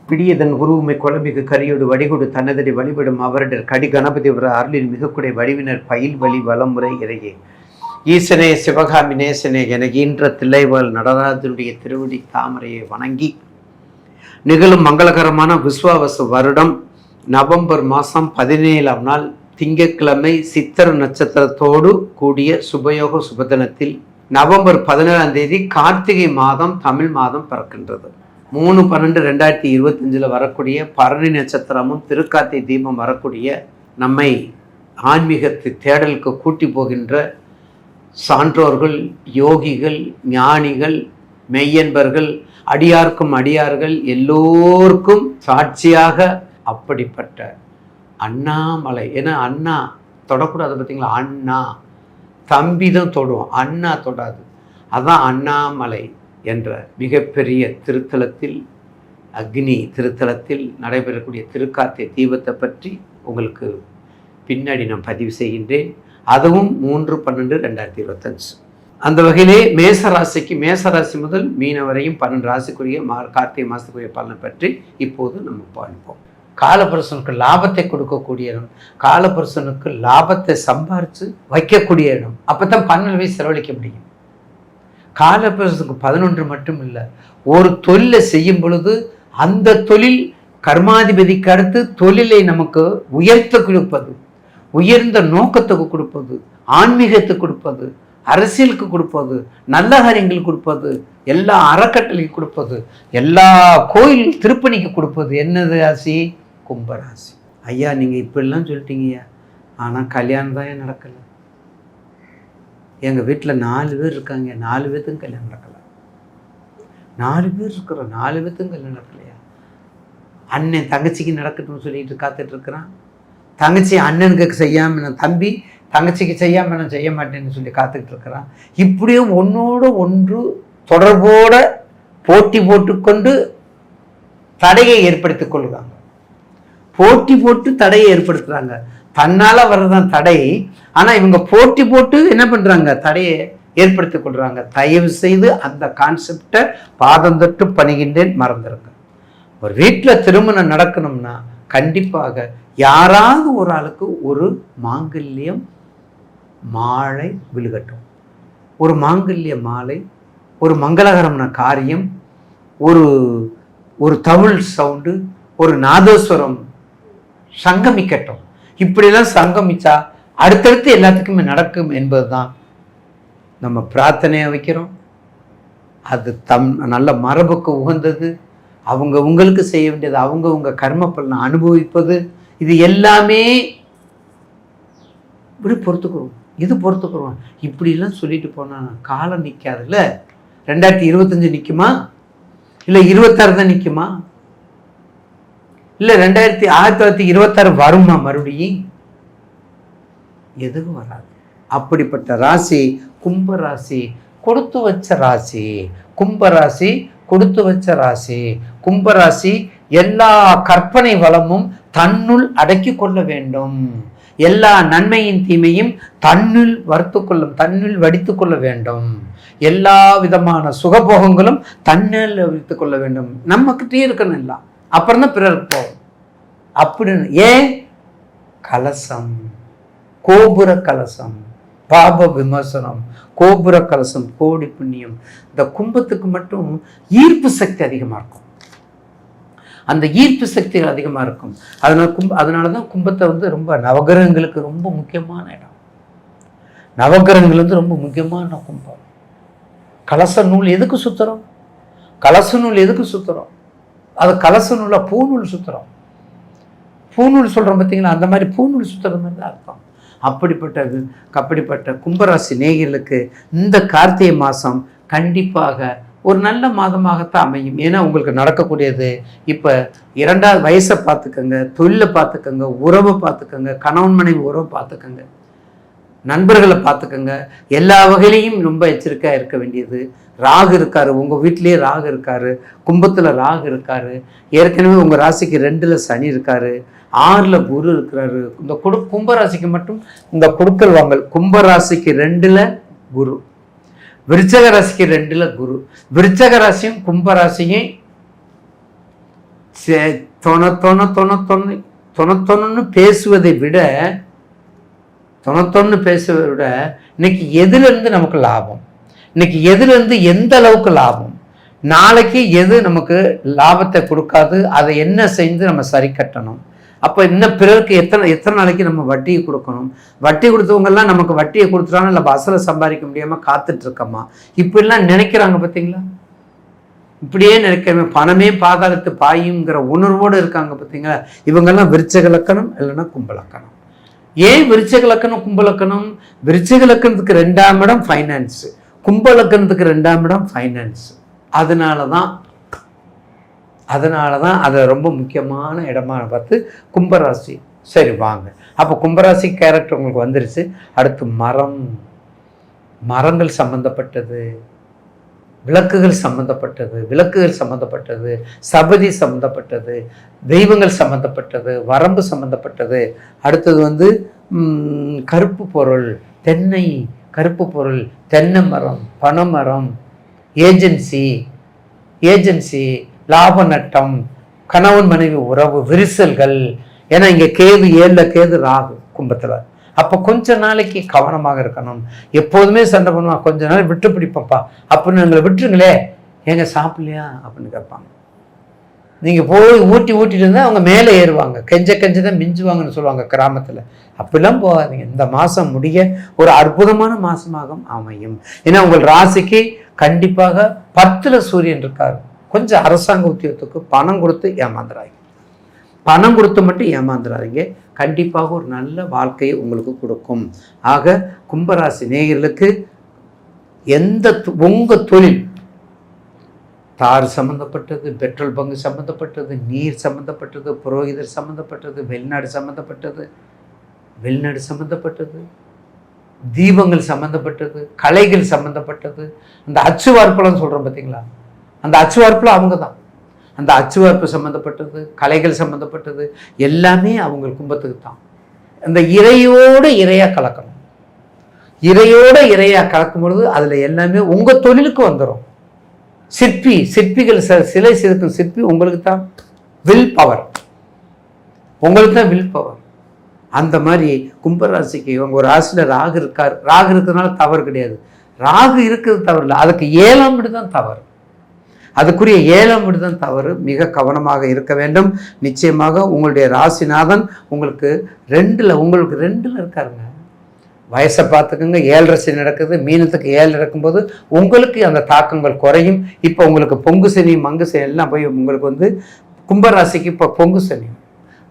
பிடியதன் உருவுமை குழம்பிக்கு கரியோடு வடிகொடு தன்னதடி வழிபடும் அவரிடர் கடி கணபதி அருளின் மிகக்கூடிய வடிவினர் பயில் வழி வளமுறை இறையே ஈசனே சிவகாமி நேசனே என ஈன்ற தில்லைவாழ் நடராஜனுடைய திருவடி தாமரையை வணங்கி நிகழும் மங்களகரமான விஸ்வாவசு வருடம் நவம்பர் மாதம் 17ஆம் நாள் திங்கட்கிழமை சித்திர நட்சத்திரத்தோடு கூடிய சுபயோக சுபதினத்தில் நவம்பர் 17ஆம் தேதி கார்த்திகை மாதம் தமிழ் மாதம் பிறக்கின்றது. 3/12/2025 வரக்கூடிய பரணி நட்சத்திரமும் திருக்கார்த்திகை தீபம் வரக்கூடிய நம்மை ஆன்மீகத்தை தேடலுக்கு கூட்டி போகின்ற சான்றோர்கள், யோகிகள், ஞானிகள், மெய்யன்பர்கள், அடியார்க்கும் அடியார்கள் எல்லோருக்கும் சாட்சியாக அப்படிப்பட்ட அண்ணாமலை. ஏன்னா அண்ணா தொடக்கூடாது பார்த்தீங்களா, அண்ணா தம்பி தான் தொடுவோம், அண்ணா தொடாது. அதான் அண்ணாமலை என்ற மிகப்பெரிய திருத்தலத்தில் அக்னி திருத்தலத்தில் நடைபெறக்கூடிய திருக்கார்த்திகை தீபத்தை பற்றி உங்களுக்கு பின்னாடி நான் பதிவு செய்கின்றேன். அதுவும் 3/12/2025. அந்த வகையிலே மேசராசி முதல் மீன வரையும் 12 ராசிக்குரிய கார்த்திகை மாதத்துக்குரிய பலனை பற்றி இப்போது நம்ம பார்ப்போம். காலபுருஷனுக்கு லாபத்தை கொடுக்கக்கூடிய இடம், காலபுருஷனுக்கு லாபத்தை சம்பாரித்து வைக்கக்கூடிய இடம். அப்போ தான் 12 வயசு செலவழிக்க முடியும். காலபுருஷனுக்கு 11 மட்டும் இல்லை, ஒரு தொழிலை செய்யும் பொழுது அந்த தொழில் கர்மாதிபதிக்கு அடுத்து தொழிலை நமக்கு உயர்த்த கொடுப்பது, உயர்ந்த நோக்கத்துக்கு கொடுப்பது, ஆன்மீகத்துக்கு கொடுப்பது, அரசியலுக்கு கொடுப்பது, நல்ல காரியங்களுக்கு கொடுப்பது, எல்லா அறக்கட்டளைக்கு கொடுப்பது, எல்லா கோயில் திருப்பணிக்கு கொடுப்பது என்னது ராசி? கும்பராசி. ஐயா நீங்கள் இப்படிலாம் சொல்லிட்டீங்கய்யா, ஆனால் கல்யாணம் தான் நடக்கலை. எங்கள் வீட்டில் 4 பேர் இருக்காங்க, 4 பேர்த்துக்கும் கல்யாணம் நடக்கலை. 4 பேர் இருக்கிறோம், 4 பேர்த்துக்கும் கல்யாணம் நடக்கலையா? அண்ணன் தங்கச்சிக்கு நடக்கட்டும்னு சொல்லிட்டு காத்துட்ருக்குறான். தங்கச்சி அண்ணனுக்கு செய்யாமல், தம்பி தங்கச்சிக்கு செய்யாமல் நான் செய்ய மாட்டேன்னு சொல்லி காத்துக்கிட்டு இருக்கிறான். இப்படியே ஒன்றோடு ஒன்று தொடர்போடு போட்டி போட்டுக்கொண்டு தடையை ஏற்படுத்தி கொள்கிறாங்க. போட்டி போட்டு தடையை ஏற்படுத்துகிறாங்க. தன்னால் வர்றதான் தடை, ஆனால் இவங்க போட்டி போட்டு என்ன பண்ணுறாங்க? தடையை ஏற்படுத்தி கொள்கிறாங்க. தயவு செய்து அந்த கான்செப்டை பாதம் தொட்டு பணிகின்றேன், மறந்துடுங்க. ஒரு வீட்டில் திருமணம் நடக்கணும்னா கண்டிப்பாக யாராவது ஒரு ஆளுக்கு ஒரு மாங்கல்யம் மாலை விழுகட்டும். ஒரு மாங்கல்ய மாலை, ஒரு மங்களகரமான காரியம், ஒரு தமிழ் சவுண்டு, ஒரு நாதஸ்வரம் சங்கமிக்கட்டும். இப்படிலாம் சங்கமிச்சா அடுத்தடுத்து எல்லாத்துக்குமே நடக்கும் என்பது தான் நம்ம பிரார்த்தனையை வைக்கிறோம். அது நல்ல மரபுக்கு உகந்தது. அவங்க உங்களுக்கு செய்ய வேண்டியது, அவங்க கர்ம பலனை அனுபவிப்பது, இது எல்லாமே இப்படி பொறுத்துக்கிறோம், இது பொறுத்துக்கிறோம். இப்படிலாம் சொல்லிட்டு போனால் காலம் நிற்காதுல்ல. 2025 நிற்குமா? இல்லை 26 தான் நிற்குமா? இல்லை 1926 வருமா? மறுபடியும் எதுவும் வராது. அப்படிப்பட்ட ராசி கும்பராசி, கொடுத்து வச்ச ராசி. கும்பராசி கொடுத்து வச்ச ராசி. கும்பராசி எல்லா கற்பனை வளமும் தன்னுள் அடக்கி கொள்ள வேண்டும். எல்லா நன்மையின் தீமையும் தன்னுள் தன்னுள் வடித்து கொள்ள வேண்டும். எல்லா விதமான சுகபோகங்களும் தன்னில் வைத்துக் கொள்ள வேண்டும். நம்மக்கிட்டே இருக்கணும் எல்லாம், அப்புறம் தான் பிறருக்கு போகும். அப்படின்னு ஏன்? கலசம், கோபுர கலசம், பாப விமர்சனம், கோபுர கலசம், கோடி புண்ணியம். இந்த கும்பத்துக்கு மட்டும் ஈர்ப்பு சக்தி அதிகமாக இருக்கும். அந்த ஈர்ப்பு சக்திகள் அதிகமாக இருக்கும். அதனால தான் கும்பத்தை ரொம்ப நவகிரகங்களுக்கு ரொம்ப முக்கியமான இடம். நவகிரகங்கள் ரொம்ப முக்கியமான கும்பம். கலச நூல் எதுக்கு சுத்துறோம்? கலச நூல் எதுக்கு சுத்துறோம்? அது கலச நூலை பூநூல் சுத்துறோம். பூநூல் சொல்கிறோம் பார்த்தீங்களா, அந்த மாதிரி பூநூல் சுத்துறது மாதிரி தான் அர்த்தம். அப்படிப்பட்ட கும்பராசி நேயர்களுக்கு இந்த கார்த்திகை மாதம் கண்டிப்பாக ஒரு நல்ல மாதமாகத்தான் அமையும். ஏன்னா உங்களுக்கு நடக்கக்கூடியது இப்போ 2வது வயசை பார்த்துக்கங்க, தொழிலை பார்த்துக்கங்க, உறவை பார்த்துக்கங்க, கணவன் மனைவி உறவை பார்த்துக்கங்க, நண்பர்களை பார்த்துக்கங்க. எல்லா வகையிலையும் ரொம்ப எச்சரிக்கையாக இருக்க வேண்டியது. ராகு இருக்காரு, உங்கள் வீட்டிலேயே ராகு இருக்காரு, கும்பத்தில் ராகு இருக்காரு. ஏற்கனவே உங்கள் ராசிக்கு 2ல் சனி இருக்காரு, 6ல் குரு இருக்கிறாரு. இந்த கும்பராசிக்கு மட்டும் இந்த கொடுக்கல் வாங்கல். கும்பராசிக்கு 2ல் குரு, விருச்சக ராசிக்கு 2ல் குரு. விருச்சக ராசியும் கும்பராசியும் தொணத்தொன்னு பேசுவதை விட இன்னைக்கு எதுலேருந்து நமக்கு லாபம், இன்னைக்கு எதுலேருந்து எந்த அளவுக்கு லாபம், நாளைக்கு எது நமக்கு லாபத்தை கொடுக்காது, அதை என்ன செஞ்சு நம்ம சரி கட்டணும். அப்போ இன்னும் பிறருக்கு எத்தனை நாளைக்கு நம்ம வட்டியை கொடுக்கணும், வட்டி கொடுத்தவங்கெல்லாம் நமக்கு வட்டியை கொடுத்துட்டாலும் இல்லை அசலை சம்பாதிக்க முடியாமல் காத்துட்டு இருக்கோமா, இப்படிலாம் நினைக்கிறாங்க பார்த்தீங்களா. இப்படியே நினைக்கிறவங்க பணமே பாதாளத்து பாயுங்கிற உணர்வோடு இருக்காங்க பார்த்தீங்களா. இவங்கெல்லாம் விருச்சக லக்கணம் இல்லைன்னா கும்பலக்கணம். ஏன் விருச்சக லக்கணம் கும்பலக்கணம்? விருச்சக லக்கணத்துக்கு 2ஆம் இடம் ஃபைனான்ஸ், கும்பலக்கணத்துக்கு 2ஆம் இடம் ஃபைனான்ஸ். அதனால தான் அதை ரொம்ப முக்கியமான இடமா பார்த்து கும்பராசி. சரி வாங்க, அப்போ கும்பராசி கேரக்டர் உங்களுக்கு வந்துருச்சு. அடுத்து மரங்கள் சம்பந்தப்பட்டது, விளக்குகள் சம்பந்தப்பட்டது, சபதி சம்பந்தப்பட்டது, தெய்வங்கள் சம்பந்தப்பட்டது, வரம்பு சம்பந்தப்பட்டது. அடுத்தது கருப்பு பொருள், கருப்பு பொருள், தென்னை மரம், பனைமரம், ஏஜென்சி, லாப நட்டம், கணவன் மனைவி உறவு, விரிசல்கள். ஏன்னா இங்கே கேது 7ல் கேது ராகு கும்பத்தில். அப்போ கொஞ்ச நாளைக்கு கவனமாக இருக்கணும். எப்போதுமே சண்டை பண்ணுவான், கொஞ்ச நாள் விட்டு பிடிப்பப்பா அப்படின்னு எங்களை விட்டுருங்களே, ஏங்க சாப்பிடலையா அப்படின்னு கேட்பாங்க. நீங்கள் போய் ஊட்டிட்டு இருந்தால் அவங்க மேலே ஏறுவாங்க, கெஞ்ச தான் மிஞ்சுவாங்கன்னு சொல்லுவாங்க கிராமத்தில். அப்படிலாம் போகாதீங்க. இந்த மாதம் முடிய ஒரு அற்புதமான மாதமாக அமையும். ஏன்னா உங்கள் ராசிக்கு கண்டிப்பாக 10ல் சூரியன் இருக்கார். கொஞ்சம் அரசாங்க உத்தியோகத்துக்கு பணம் கொடுத்து மட்டும் ஏமாந்துடாதீங்க. கண்டிப்பாக ஒரு நல்ல வாழ்க்கையை உங்களுக்கு கொடுக்கும். ஆக கும்பராசி நேயர்களுக்கு உங்கள் தொழில் தார் சம்மந்தப்பட்டது, பெட்ரோல் பங்கு சம்மந்தப்பட்டது, நீர் சம்மந்தப்பட்டது, புரோகிதர் சம்மந்தப்பட்டது, வெளிநாடு சம்மந்தப்பட்டது, தீபங்கள் சம்மந்தப்பட்டது, கலைகள் சம்மந்தப்பட்டது, அந்த அச்சுவார்ப்பெல்லாம் சொல்கிறோம் பார்த்தீங்களா, அந்த அச்சுவார்ப்பில் அவங்க தான். அந்த அச்சுவார்ப்பு சம்மந்தப்பட்டது, கலைகள் சம்மந்தப்பட்டது எல்லாமே அவங்க கும்பத்துக்கு தான். அந்த இறையாக கலக்கணும். இறையாக கலக்கும் பொழுது அதில் எல்லாமே உங்கள் தொழிலுக்கு வந்துடும். சிற்பிகள் சிலை செதுக்கும் சிற்பி உங்களுக்கு தான் வில் பவர், அந்த மாதிரி கும்பராசிக்கு இவங்க ஒரு ராசியில் ராகு இருக்கார். ராகு இருக்கிறதுனால தவறு கிடையாது, ராகு இருக்கிறது தவறு இல்லை, அதுக்கு 7ஆம் வீடு தான் தவறு. அதுக்குரிய 7ஆம் வீடு தான் தவறு. மிக கவனமாக இருக்க வேண்டும். நிச்சயமாக உங்களுடைய ராசிநாதன் உங்களுக்கு 2ல் இருக்காருங்க. வயசை பார்த்துக்கோங்க. 7.5 சனி நடக்குது, மீனத்துக்கு 7 நடக்கும்போது உங்களுக்கு அந்த தாக்கங்கள் குறையும். இப்போ உங்களுக்கு பொங்கு சனி மங்கு சனி எல்லாம் போய் உங்களுக்கு கும்பராசிக்கு இப்போ பொங்கு சனி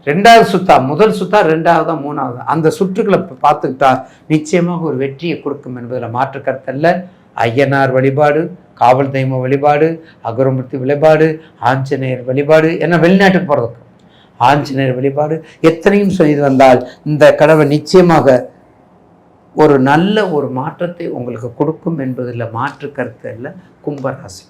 2வது சுத்தா, முதல் சுத்தா 2வது 3வது அந்த சுற்றுக்களை பார்த்துக்கிட்டா நிச்சயமாக ஒரு வெற்றியை கொடுக்கும் என்பதில் மாற்று கருத்தல்ல. ஐயனார் வழிபாடு, காவல் தெய்வ வழிபாடு, அகரமூர்த்தி வழிபாடு, ஆஞ்சநேயர் வழிபாடு, ஏன்னா வெளிநாட்டுக்கு போகிறதுக்கு ஆஞ்சநேயர் வழிபாடு எத்தனையும் செய்து வந்தால் இந்த கடவுள் நிச்சயமாக ஒரு நல்ல ஒரு மாற்றத்தை உங்களுக்கு கொடுக்கும் என்பதில் மாற்று கருத்து இல்லை கும்பராசி.